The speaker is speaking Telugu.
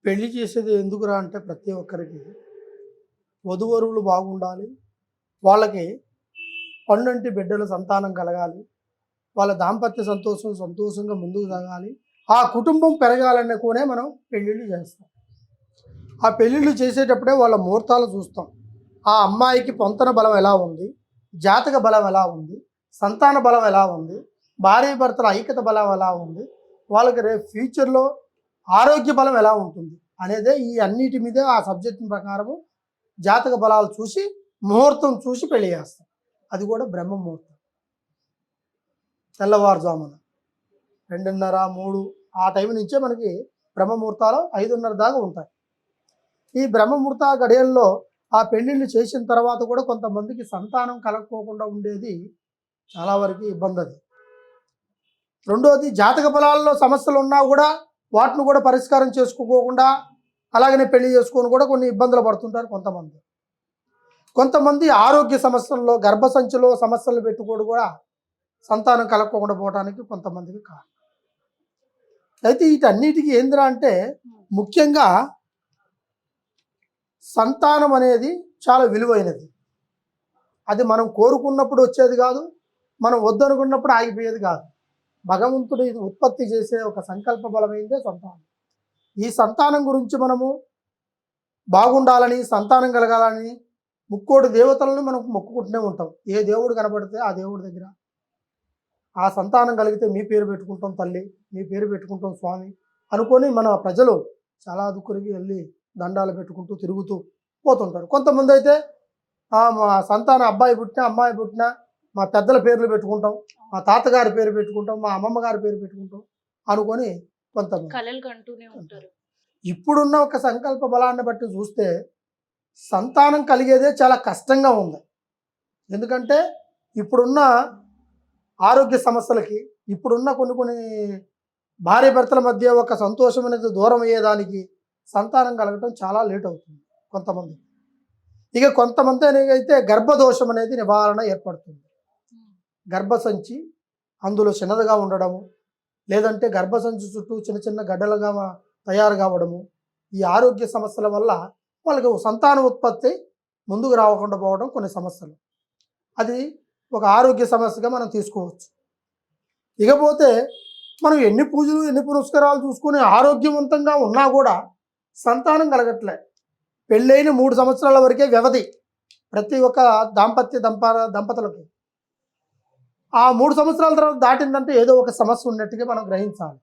పెళ్లి చేసేది ఎందుకురా అంటే ప్రతి ఒక్కరికి వధూవరులు బాగుండాలి. వాళ్ళకి పండంటి బిడ్డల సంతానం కలగాలి. వాళ్ళ దాంపత్య సంతోషంగా ముందుకు సాగాలి. ఆ కుటుంబం పెరగాలనే కూడా మనం పెళ్ళిళ్ళు చేస్తాం. ఆ పెళ్ళిళ్ళు చేసేటప్పుడే వాళ్ళ ముహూర్తాలు చూస్తాం. ఆ అమ్మాయికి పొంతన బలం ఎలా ఉంది, జాతక బలం ఎలా ఉంది, సంతాన బలం ఎలా ఉంది, భార్యాభర్తల ఐక్యత బలం ఎలా ఉంది, వాళ్ళకి రేపు ఫ్యూచర్లో ఆరోగ్య బలం ఎలా ఉంటుంది అనేదే ఈ అన్నిటి మీదే ఆ సబ్జెక్ట్ ప్రకారము జాతక బలాలు చూసి ముహూర్తం చూసి పెళ్లి చేస్తాం. అది కూడా బ్రహ్మ ముహూర్తం. తెల్లవారుజామున 2:30, 3 ఆ టైం నుంచే మనకి బ్రహ్మముహూర్తాలు 5:30 దాకా ఉంటాయి. ఈ బ్రహ్మముహూర్త గడియల్లో ఆ పెళ్ళిళ్ళు చేసిన తర్వాత కూడా కొంతమందికి సంతానం కలగకోకుండా ఉండేది చాలా వరకు ఇబ్బంది. అది రెండోది, జాతక బలాల్లో సమస్యలు ఉన్నా కూడా వాటిని కూడా పరిష్కారం చేసుకోకుండా అలాగనే పెళ్లి చేసుకొని కూడా కొన్ని ఇబ్బందులు పడుతుంటారు కొంతమంది ఆరోగ్య సమస్యల్లో గర్భసంచిలో సమస్యలు పెట్టుకోడు కూడా సంతానం కలగకుండా పోవడానికి కొంతమందికి కారణం. అయితే వీటన్నిటికీ ఏందిరా అంటే ముఖ్యంగా సంతానం అనేది చాలా విలువైనది. అది మనం కోరుకున్నప్పుడు వచ్చేది కాదు, మనం వద్దనుకున్నప్పుడు ఆగిపోయేది కాదు. భగవంతుడు ఇది ఉత్పత్తి చేసే ఒక సంకల్ప బలమైందే సంతానం. ఈ సంతానం గురించి మనము బాగుండాలని, సంతానం కలగాలని ముక్కోటి దేవతలను మనం మొక్కుకుంటూనే ఉంటాం. ఏ దేవుడు కనబడితే ఆ దేవుడి దగ్గర ఆ సంతానం కలిగితే మీ పేరు పెట్టుకుంటాం తల్లి, మీ పేరు పెట్టుకుంటాం స్వామి అనుకొని మన ప్రజలు చాలా దుక్కురికి వెళ్ళి దండాలు పెట్టుకుంటూ తిరుగుతూ పోతుంటారు. కొంతమంది అయితే మా సంతానం అబ్బాయి పుట్టినా అమ్మాయి పుట్టినా మా పెద్దల పేర్లు పెట్టుకుంటాం, మా తాతగారి పేరు పెట్టుకుంటాం, మా అమ్మమ్మ గారి పేరు పెట్టుకుంటాం అనుకొని కొంతమంది కలలు కంటూనే ఉంటారు. ఇప్పుడున్న ఒక సంకల్ప బలాన్ని బట్టి చూస్తే సంతానం కలిగేదే చాలా కష్టంగా ఉంది. ఎందుకంటే ఇప్పుడున్న ఆరోగ్య సమస్యలకి, ఇప్పుడున్న కొన్ని భార్యాభర్తల మధ్య ఒక సంతోషం అనేది దూరం అయ్యేదానికి సంతానం కలగటం చాలా లేట్ అవుతుంది కొంతమంది. ఇక కొంతమంది అయితే గర్భదోషం అనేది నివారణ ఏర్పడుతుంది. గర్భసంచి అందులో చిన్నదిగా ఉండడము, లేదంటే గర్భసంచి చుట్టూ చిన్న చిన్న గడ్డలుగా తయారు కావడము, ఈ ఆరోగ్య సమస్యల వల్ల వాళ్ళకి సంతాన ఉత్పత్తి ముందుకు రాకుండా పోవడం కొన్ని సమస్యలు. అది ఒక ఆరోగ్య సమస్యగా మనం తీసుకోవచ్చు. ఇకపోతే మనం ఎన్ని పూజలు ఎన్ని పురస్కారాలు చూసుకొని ఆరోగ్యవంతంగా ఉన్నా కూడా సంతానం కలగట్లే. పెళ్ళైన 3 సంవత్సరాల వరకే వ్యవధి ప్రతి ఒక్క దంపతులకి. ఆ 3 సంవత్సరాల తర్వాత దాటిందంటే ఏదో ఒక సమస్య ఉన్నట్టుగా మనం గ్రహించాలి.